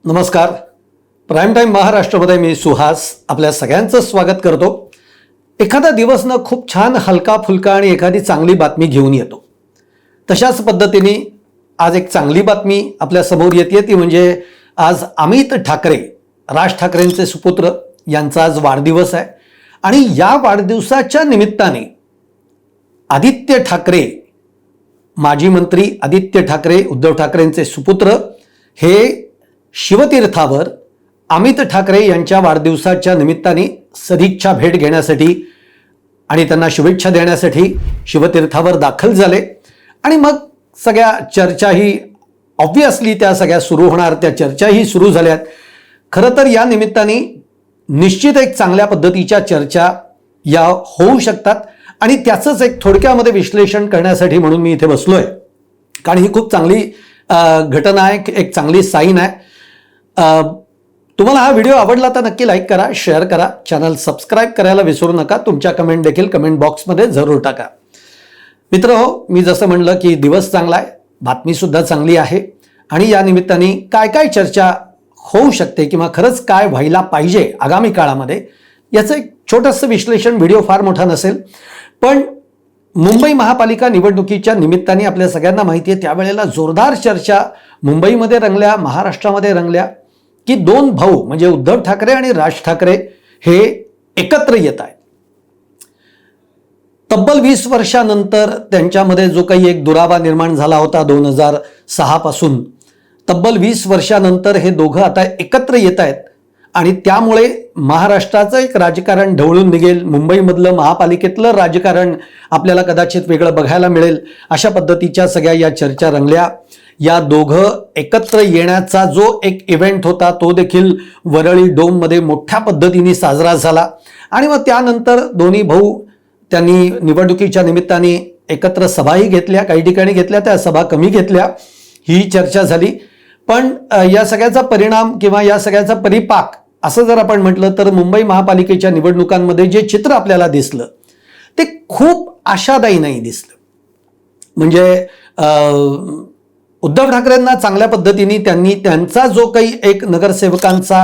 नमस्कार. Prime time महाराष्ट्रामध्ये मी सुहास आपल्या सगळ्यांचं स्वागत करतो. एखादा दिवस ना खूप छान हलका फुलका आणि एखादी चांगली बातमी घेऊन येतो. तशाच पद्धतीने आज एक चांगली बातमी आपल्या समोर येते. ती म्हणजे आज अमित ठाकरे, राज ठाकरेंचे सुपुत्र, यांचा आज वाढदिवस आहे. आणि या वाढदिवसाच्या निमित्ताने आदित्य ठाकरे, माजी मंत्री आदित्य ठाकरे, उद्धव ठाकरेंचे सुपुत्र, हे शिवतीर्थावर अमित ठाकरे यांच्या वाढदिवसाच्या निमित्ताने सदिच्छा भेट घेण्यासाठी आणि त्यांना शुभेच्छा देण्यासाठी शिवतीर्थावर दाखल झाले. आणि मग सगळ्या चर्चाही ऑब्व्हियसली त्या सगळ्या सुरू होणार, त्या चर्चाही सुरू झाल्यात. खरं तर या निमित्ताने निश्चित एक चांगल्या पद्धतीच्या चर्चा या होऊ शकतात आणि त्याचंच एक थोडक्यामध्ये विश्लेषण करण्यासाठी म्हणून मी इथे बसलोय. कारण ही खूप चांगली घटना आहे, एक चांगली साईन आहे. तुम्हाला हा व्हिडिओ आवडला तर नक्की लाईक करा, शेअर करा, चॅनल सबस्क्राईब करायला विसरू नका. तुमच्या कमेंट देखील कमेंट बॉक्समध्ये जरूर टाका. मित्रहो, मी जसं म्हणलं की दिवस चांगला आहे, बातमीसुद्धा चांगली आहे आणि या निमित्ताने काय काय चर्चा होऊ शकते किंवा खरंच काय व्हायला पाहिजे आगामी काळामध्ये याचं एक छोटंसं विश्लेषण. व्हिडिओ फार मोठा नसेल, पण मुंबई महापालिका निवडणुकीच्या निमित्ताने आपल्या सगळ्यांना माहिती आहे त्यावेळेला जोरदार चर्चा मुंबईमध्ये रंगल्या, महाराष्ट्रामध्ये रंगल्या की दोन भाऊ म्हणजे उद्धव ठाकरे आणि राज ठाकरे हे एकत्र येत आहेत. तब्बल 20 वर्षानंतर त्यांच्यामध्ये जो काही एक दुरावा निर्माण झाला होता 2006 पासून, तब्बल 20 वर्षानंतर हे दोघं आता एकत्र येत आहेत आणि त्यामुळे महाराष्ट्राचं एक राजकारण ढवळून निघेल. मुंबईमधलं, महापालिकेतलं राजकारण आपल्याला कदाचित वेगळं बघायला मिळेल. अशा पद्धतीच्या सगळ्या या चर्चा रंगल्या. या दोघं एकत्र येण्याचा जो एक इव्हेंट होता तो देखील वरळी डोममध्ये मोठ्या पद्धतीने साजरा झाला आणि मग त्यानंतर दोन्ही भाऊ त्यांनी निवडणुकीच्या निमित्ताने एकत्र सभाही घेतल्या, काही ठिकाणी घेतल्या, त्या सभा कमी घेतल्या, ही चर्चा झाली. पण या सगळ्याचा परिणाम किंवा या सगळ्याचा परिपाक असं जर आपण म्हटलं तर मुंबई महापालिकेच्या निवडणुकांमध्ये जे चित्र आपल्याला दिसलं ते खूप आशादायी नाही दिसलं. म्हणजे उद्धव ठाकरेंना चांगल्या पद्धतीने त्यांनी त्यांचा जो काही एक नगरसेवकांचा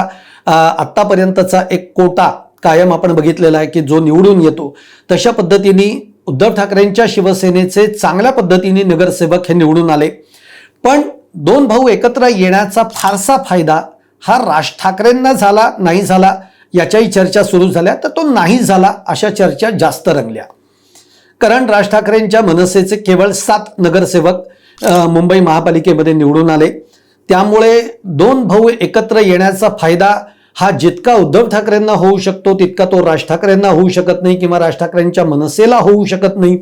आत्तापर्यंतचा एक कोटा कायम आपण बघितलेला आहे की जो निवडून येतो, तशा पद्धतीने उद्धव ठाकरेंच्या शिवसेनेचे चांगल्या पद्धतीने नगरसेवक हे निवडून आले. पण दोन भाऊ एकत्र येण्याचा फारसा फायदा हा राज ठाकरेंना झाला नाही झाला याच्याही चर्चा सुरू झाल्या. तर तो नाही झाला अशा चर्चा जास्त रंगल्या. कारण राज ठाकरेंच्या मनसेचे केवळ 7 नगरसेवक मुंबई महापालिकेमध्ये निवडून आले. त्यामुळे दोन भाऊ एकत्र येण्याचा फायदा हा जितका उद्धव ठाकरेंना होऊ शकतो तितका तो राज ठाकरेंना होऊ शकत नाही किंवा राज ठाकरेंच्या मनसेला होऊ शकत नाही.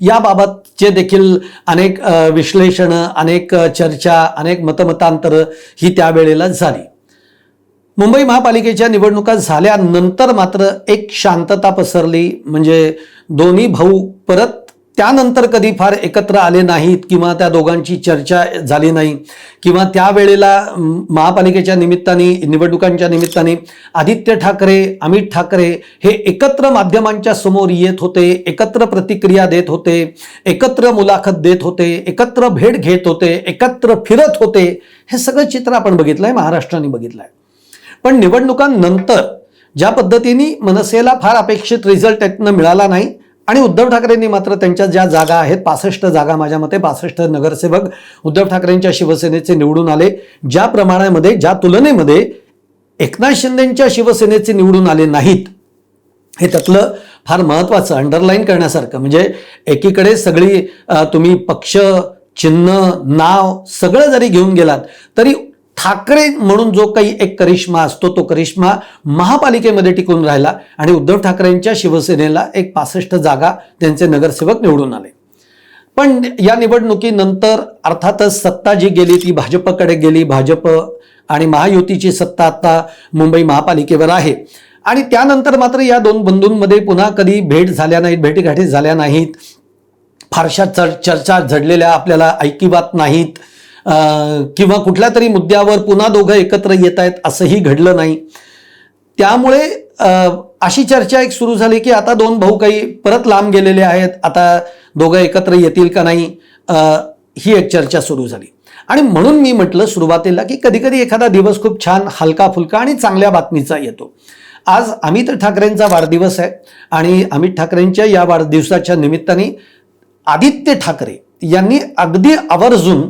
याबाबतचे देखील अनेक विश्लेषणं, अनेक चर्चा, अनेक मतमतांतरं ही त्यावेळेला झाली. मुंबई महापालिकेच्या निवडणुका झाल्यानंतर मात्र एक शांतता पसरली. म्हणजे दोन्ही भाऊ परत त्यानंतर कधी फार एकत्र आले नाहीत किंवा त्या दोघांची चर्चा झाली नाही किंवा त्यावेळेला महापालिकेच्या निमित्ताने, निवडणुकांच्या निमित्ताने आदित्य ठाकरे, अमित ठाकरे हे एकत्र माध्यमांच्या समोर येत होते, एकत्र प्रतिक्रिया देत होते, एकत्र मुलाखत देत होते, एकत्र भेट घेत होते, एकत्र फिरत होते. हे सगळं चित्र आपण बघितलंय, महाराष्ट्राने बघितलंय. पण निवडणुकांनंतर ज्या पद्धतीने मनसेला फार अपेक्षित रिझल्ट यातनं मिळाला नाही आणि उद्धव ठाकरेंनी मात्र त्यांच्या ज्या जागा आहेत, 65 जागा, माझ्या मते 65 नगरसेवक उद्धव ठाकरेंच्या शिवसेनेचे निवडून आले. ज्या प्रमाणामध्ये, ज्या तुलनेमध्ये एकनाथ शिंदेंच्या शिवसेनेचे निवडून आले नाहीत, हे त्यातलं फार महत्त्वाचं अंडरलाईन करण्यासारखं. म्हणजे एकीकडे सगळी तुम्ही पक्ष, चिन्ह, नाव सगळं जरी घेऊन गेलात तरी ठाकरे म्हणून जो काही एक करिश्मा असतो तो करिश्मा महापालिकेमध्ये टिकून राहिला आणि उद्धव ठाकरेंच्या शिवसेनेला एक 65 जागा त्यांचे नगरसेवक निवडून आले. पण या निवडणुकीनंतर अर्थातच सत्ता जी गेली ती भाजपकडे गेली. भाजप आणि महायुतीची सत्ता आता मुंबई महापालिकेवर आहे आणि त्यानंतर मात्र या दोन बंधूंमध्ये पुन्हा कधी भेट झाल्या नाहीत, भेटीगाठी झाल्या नाहीत, फारशा चर्चा झडलेल्या आपल्याला ऐकिवात नाहीत किंवा कुठल्या तरी मुद्द्यावर पुन्हा दोघं एकत्र येत आहेत असंही घडलं नाही. त्यामुळे अशी चर्चा एक सुरू झाली की आता दोन भाऊ काही परत लांब गेलेले आहेत, आता दोघं एकत्र येतील का नाही, ही एक चर्चा सुरू झाली. आणि म्हणून मी म्हटलं सुरुवातीला की कधी कधी एखादा दिवस खूप छान हलका फुलका आणि चांगल्या बातमीचा येतो. आज अमित ठाकरेंचा वाढदिवस आहे आणि अमित ठाकरेंच्या या वाढदिवसाच्या निमित्ताने आदित्य ठाकरे यांनी अगदी आवर्जून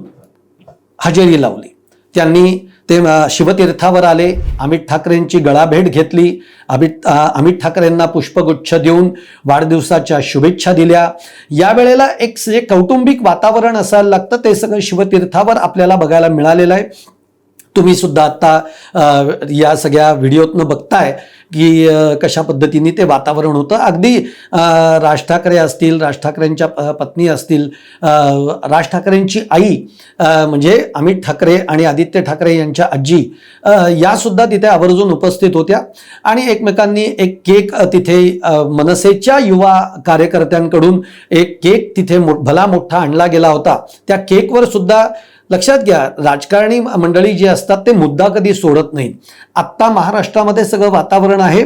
हजेरी लावली. त्यांनी ते शिवतीर्थावर आले, अमित ठाकरेंची गळाभेट घेतली, अमित ठाकरेंना पुष्पगुच्छ देऊन वाढदिवसाच्या शुभेच्छा दिल्या. यावेळेला एक जे कौटुंबिक वातावरण असायला लागतं ते सगळं शिवतीर्थावर आपल्याला बघायला मिळालेलं आहे. तुम्ही सुद्धा आता या सगळ्या व्हिडिओतनं बघताय की कशा पद्धतीने ते वातावरण होतं. अगदी राज ठाकरे असतील, राज ठाकरेंच्या पत्नी असतील, राज ठाकरेंची आई म्हणजे अमित ठाकरे आणि आदित्य ठाकरे यांच्या आजी या सुद्धा तिथे आवर्जून उपस्थित होत्या आणि एकमेकांनी एक केक तिथे मनसेच्या युवा कार्यकर्त्यांकडून एक केक तिथे भला मोठा आणला गेला होता. त्या केकवर सुद्धा लक्षात घ्या, राजकारणी मंडळी जी असतात ते मुद्दा कधी सोडत नाहीत. आत्ता महाराष्ट्रामध्ये सगळं वातावरण आहे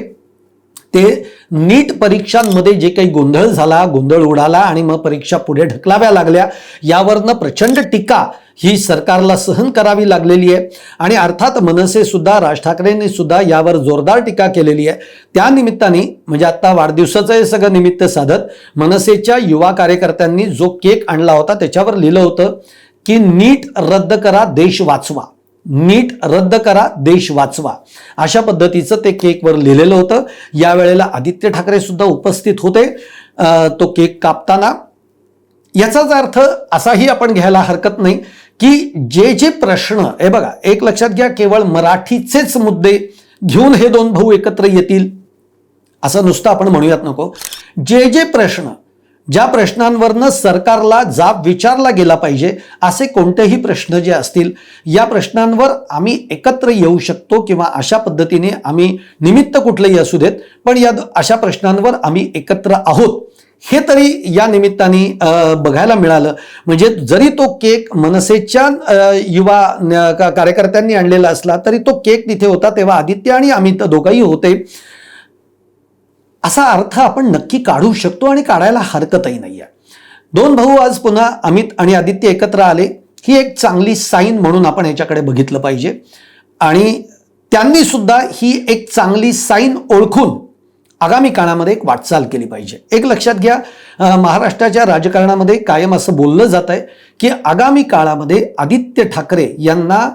ते नीट परीक्षांमध्ये जे काही गोंधळ उडाला आणि मग परीक्षा पुढे ढकलाव्या लागल्या, यावरनं प्रचंड टीका ही सरकारला सहन करावी लागलेली आहे आणि अर्थात मनसे सुद्धा, राज ठाकरेंनी सुद्धा यावर जोरदार टीका केलेली आहे. त्या निमित्ताने म्हणजे आता वाढदिवसाचं हे सगळं निमित्त साधत मनसेच्या युवा कार्यकर्त्यांनी जो केक आणला होता त्याच्यावर लिहिलं होतं की नीट रद्द करा, देश वाचवा. नीट रद्द करा, देश वाचवा, अशा पद्धतीचं ते केकवर लिहिलेलं होतं. यावेळेला आदित्य ठाकरे सुद्धा उपस्थित होते तो केक कापताना. याचाच अर्थ असाही आपण घ्यायला हरकत नाही की जे प्रश्न, हे बघा, एक लक्षात घ्या, केवळ मराठीचेच मुद्दे घेऊन हे दोन भाऊ एकत्र येतील असं नुसतं आपण म्हणूयात नको. जे प्रश्न, ज्या प्रश्नांवरनं सरकारला जाब विचारला गेला पाहिजे असे कोणतेही प्रश्न जे असतील, या प्रश्नांवर आम्ही एकत्र येऊ शकतो किंवा अशा पद्धतीने आम्ही निमित्त कुठलंही असू देत पण या अशा प्रश्नांवर आम्ही एकत्र आहोत हे तरी या निमित्ताने बघायला मिळालं. म्हणजे जरी तो केक मनसेच्या युवा कार्यकर्त्यांनी आणलेला असला तरी तो केक तिथे होता तेव्हा आदित्य आणि अमित दोघंही होते असा अर्थ आपण नक्की काढू शकतो आणि काढायला हरकतही नाहीये. दोन भाऊ आज पुन्हा अमित आणि आदित्य एकत्र आले, ही एक चांगली साईन म्हणून आपण याच्याकडे बघितलं पाहिजे आणि त्यांनी सुद्धा ही एक चांगली साईन ओळखून आगामी काळामध्ये एक वाटचाल केली पाहिजे. एक लक्षात घ्या, महाराष्ट्राच्या राजकारणामध्ये कायम असं बोललं जात आहे की आगामी काळामध्ये आदित्य ठाकरे यांना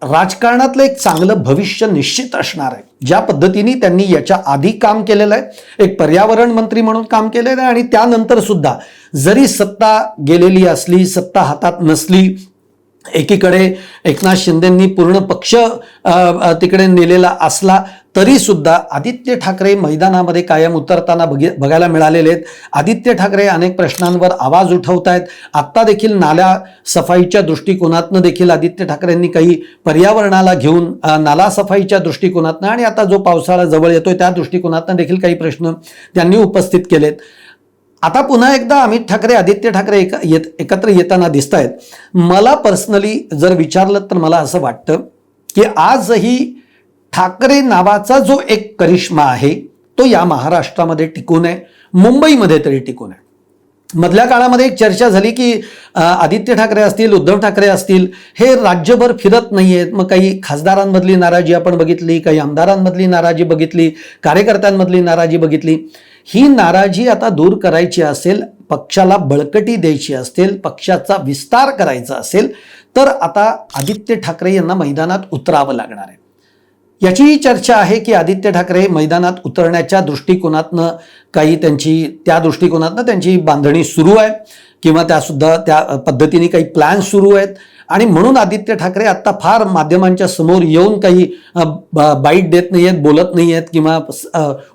राजकारणातलं एक चांगलं भविष्य निश्चित असणार आहे. ज्या पद्धतीने त्यांनी याच्या आधी काम केलेलं आहे, एक पर्यावरण मंत्री म्हणून काम केलेलं आहे आणि त्यानंतर सुद्धा जरी सत्ता गेलेली असली, सत्ता हातात नसली, एकीकडे एकनाथ शिंदेंनी पूर्ण पक्ष तिकडे नेलेला असला तरी सुद्धा आदित्य ठाकरे मैदानामध्ये कायम उतरताना बघायला मिळालेले आहेत. आदित्य ठाकरे अनेक प्रश्नांवर आवाज उठवत आहेत. आत्ता देखील नाला सफाईच्या दृष्टिकोनातनं देखील आदित्य ठाकरेंनी काही पर्यावरणाला घेऊन नाला सफाईच्या दृष्टिकोनातनं आणि आता जो पावसाळा जवळ येतोय त्या दृष्टिकोनातनं देखील काही प्रश्न त्यांनी उपस्थित केलेत. आता पुन्हा एकदा अमित ठाकरे, आदित्य ठाकरे एकत्र येताना दिसत आहेत. मला पर्सनली जर विचारलं तर मला असं वाटतं की आजही ठाकरे नावाचा जो एक करिश्मा आहे तो या महाराष्ट्रामध्ये टिकून आहे, मुंबईमध्ये तरी टिकून आहे. मधल्या काळामध्ये एक चर्चा झाली की आदित्य ठाकरे असतील, उद्धव ठाकरे असतील, हे राज्यभर फिरत नाहीयेत. मग काही खासदारांमधली नाराजी आपण बघितली, काही आमदारांमधली नाराजी बघितली, कार्यकर्त्यांमधली नाराजी बघितली. ही नाराजी आता दूर करायची असेल, पक्षाला बळकटी द्यायची असेल, पक्षाचा विस्तार करायचा असेल तर आता आदित्य ठाकरे यांना मैदानात उतरावं लागणार आहे. याचीही चर्चा आहे की आदित्य ठाकरे मैदानात उतरण्याच्या दृष्टिकोनातनं त्या दृष्टिकोनातनं त्यांची बांधणी सुरू आहे किंवा त्या पद्धतीने काही प्लॅन सुरू आहेत आणि म्हणून आदित्य ठाकरे आता फार माध्यमांच्या समोर येऊन काही बाईट देत नाही आहेत, बोलत नाही आहेत किंवा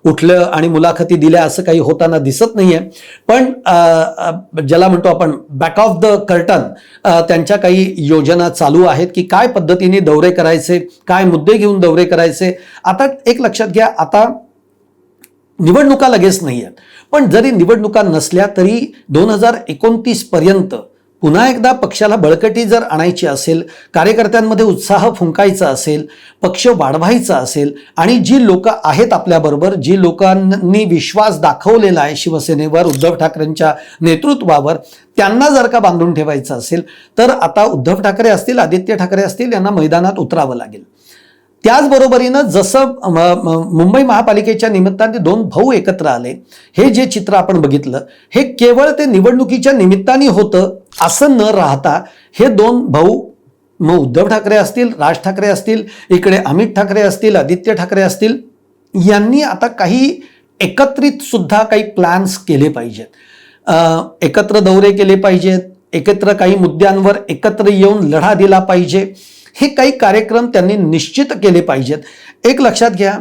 उठलं आणि मुलाखती दिल्या असं काही होताना दिसत नाही आहे. पण ज्याला म्हणतो आपण बॅक ऑफ द कर्टन त्यांच्या काही योजना चालू आहेत की काय पद्धतीने दौरे करायचे, काय मुद्दे घेऊन दौरे करायचे. आता एक लक्षात घ्या, आता निवडणुका लगेच नाही आहेत पण जरी निवडणुका नसल्या तरी 2029 पर्यंत पुन्हा एकदा पक्षाला बळकटी जर आणायची असेल, कार्यकर्त्यांमध्ये उत्साह फुंकायचा असेल, पक्ष वाढवायचा असेल आणि जी लोक आहेत आपल्याबरोबर, जी लोकांनी विश्वास दाखवलेला आहे शिवसेनेवर, उद्धव ठाकरेंच्या नेतृत्वावर, त्यांना जर का बांधून ठेवायचं असेल तर आता उद्धव ठाकरे असतील, आदित्य ठाकरे असतील, यांना मैदानात उतरावं लागेल. त्याचबरोबरीनं जसं मुंबई महापालिकेच्या निमित्ताने दोन भाऊ एकत्र आले, हे जे चित्र आपण बघितलं हे केवळ ते निवडणुकीच्या निमित्ताने होतं असं न राहता हे दोन भाऊ, मग उद्धव ठाकरे असतील, राज ठाकरे असतील, इकडे अमित ठाकरे असतील, आदित्य ठाकरे असतील, यांनी आता काही एकत्रित सुद्धा काही प्लॅन्स केले पाहिजेत, एकत्र दौरे केले पाहिजेत, एकत्र काही मुद्द्यांवर एकत्र येऊन लढा दिला पाहिजे. हे काही कार्यक्रम त्यांनी निश्चित केले पाहिजेत. एक लक्षात घ्या,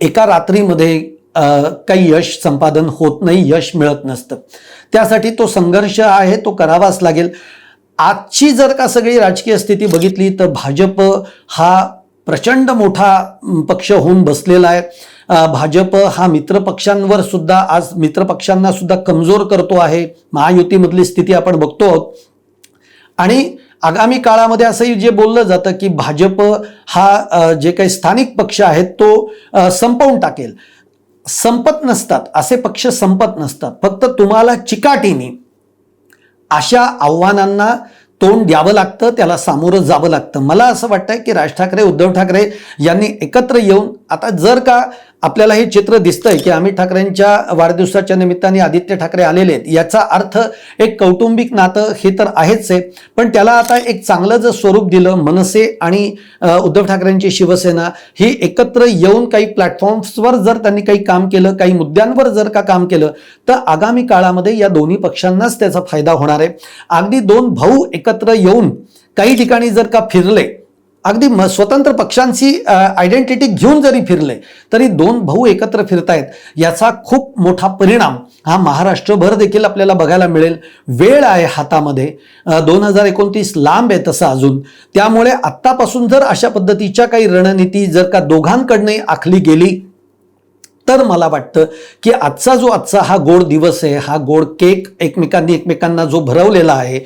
एका रात्रीमध्ये काही यश संपादन होत नाही, यश मिळत नसतं. त्यासाठी तो संघर्ष आहे, तो करावाच लागेल. आजची जर का सगळी राजकीय स्थिती बघितली तर भाजप हा प्रचंड मोठा पक्ष होऊन बसलेला आहे. भाजप हा मित्रपक्षांवर सुद्धा, आज मित्रपक्षांना सुद्धा कमजोर करतो आहे. महायुतीमधली स्थिती आपण बघतो आहोत. आणि आगामी काळामध्ये असंही जे बोललं जातं की भाजप हा जे काही स्थानिक पक्ष आहेत तो संपवून टाकेल. संपत नसतात, असे पक्ष संपत नसतात. फक्त तुम्हाला चिकाटीने अशा आव्हानांना तोंड द्यावं लागतं, त्याला सामोरं जावं लागतं. मला असं वाटतंय की राज ठाकरे, उद्धव ठाकरे यांनी एकत्र येऊन, आता जर का आपल्याला हे चित्र दिसतंय की अमित ठाकरेंच्या वाढदिवसाच्या निमित्ताने आदित्य ठाकरे आलेले आहेत, याचा अर्थ एक कौटुंबिक नातं हे तर आहेच आहे, पण त्याला आता एक चांगलं जर स्वरूप दिलं, मनसे आणि उद्धव ठाकरेंची शिवसेना ही एकत्र येऊन काही प्लॅटफॉर्म्सवर जर त्यांनी काही काम केलं, काही मुद्द्यांवर जर का काम केलं तर आगामी काळामध्ये या दोन्ही पक्षांनाच त्याचा फायदा होणार आहे. अगदी दोन भाऊ एकत्र येऊन काही ठिकाणी जर का फिरले, अगदी स्वतंत्र पक्षांची आयडेंटिटी घेऊन जरी फिरले तरी दोन भाऊ एकत्र फिरतायत, याचा खूप मोठा परिणाम हा महाराष्ट्रभर देखील आपल्याला बघायला मिळेल. वेळ आहे हातामध्ये, 2029 लांब आहे तसं अजून. त्यामुळे आत्तापासून जर अशा पद्धतीच्या काही रणनीती जर का दोघांकडनं आखली गेली तर मला वाटतं की आजचा हा गोड दिवस आहे, हा गोड केक एकमेकांना जो भरवलेला आहे,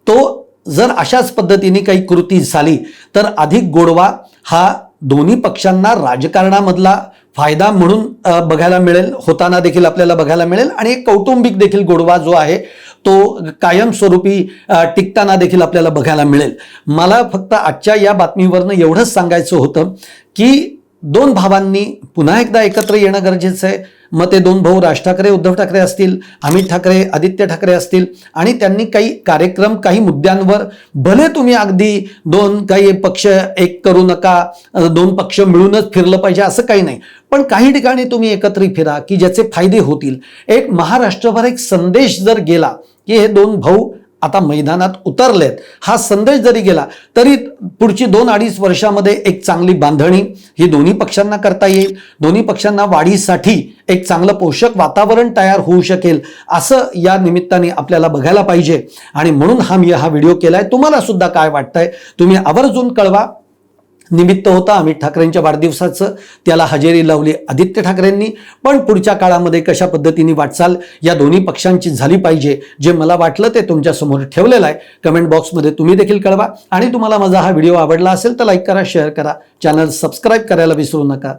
तो जर अशाच पद्धतीने काही कृती झाली तर अधिक गोडवा हा दोन्ही पक्षांना राजकारणामधला फायदा म्हणून बघायला मिळेल, होताना देखील आपल्याला बघायला मिळेल. आणि एक कौटुंबिक देखील गोडवा जो आहे तो कायमस्वरूपी टिकताना देखील आपल्याला बघायला मिळेल. मला फक्त आजच्या या बातमीवरनं एवढंच सांगायचं होतं की दोन भावांनी पुन्हा एकदा एकत्र येणं गरजेचं आहे. मग ते दोन भाऊ राज ठाकरे, उद्धव ठाकरे असतील, अमित ठाकरे, आदित्य ठाकरे असतील, आणि त्यांनी काही कार्यक्रम, काही मुद्द्यांवर, भले तुम्ही अगदी काही पक्ष एक करू नका, दोन पक्ष मिळूनच फिरलं पाहिजे असं काही नाही, पण काही ठिकाणी तुम्ही एकत्रित फिरा की ज्याचे फायदे होतील. एक महाराष्ट्रभर एक संदेश जर गेला की हे दोन भाऊ आता मैदानात उतरलेत, हा संदेश जरी गेला तरी पुढची 2-2.5 वर्षामध्ये एक चांगली बांधणी ही दोन्ही पक्षांना करता येईल. दोन्ही पक्षांना वाढीसाठी एक चांगलं पोषक वातावरण तयार होऊ शकेल असं या निमित्ताने आपल्याला बघायला पाहिजे. आणि म्हणून मी हा व्हिडिओ केलाय. तुम्हाला सुद्धा काय वाटतंय तुम्ही आवर्जून कळवा. निमित्त होता अमित ठाकरेंच्या वाढदिवसाचं, त्याला हजेरी लावली आदित्य ठाकरेंनी, पण पुढच्या काळामध्ये कशा पद्धतीने वाटचाल या दोन्ही पक्षांची झाली पाहिजे, जे मला वाटलं ते तुमच्या समोर ठेवलेलं आहे. कमेंट बॉक्समध्ये तुम्ही देखील कळवा. आणि तुम्हाला माझा हा व्हिडिओ आवडला असेल तर लाईक करा, शेअर करा, चॅनल सबस्क्राईब करायला विसरू नका.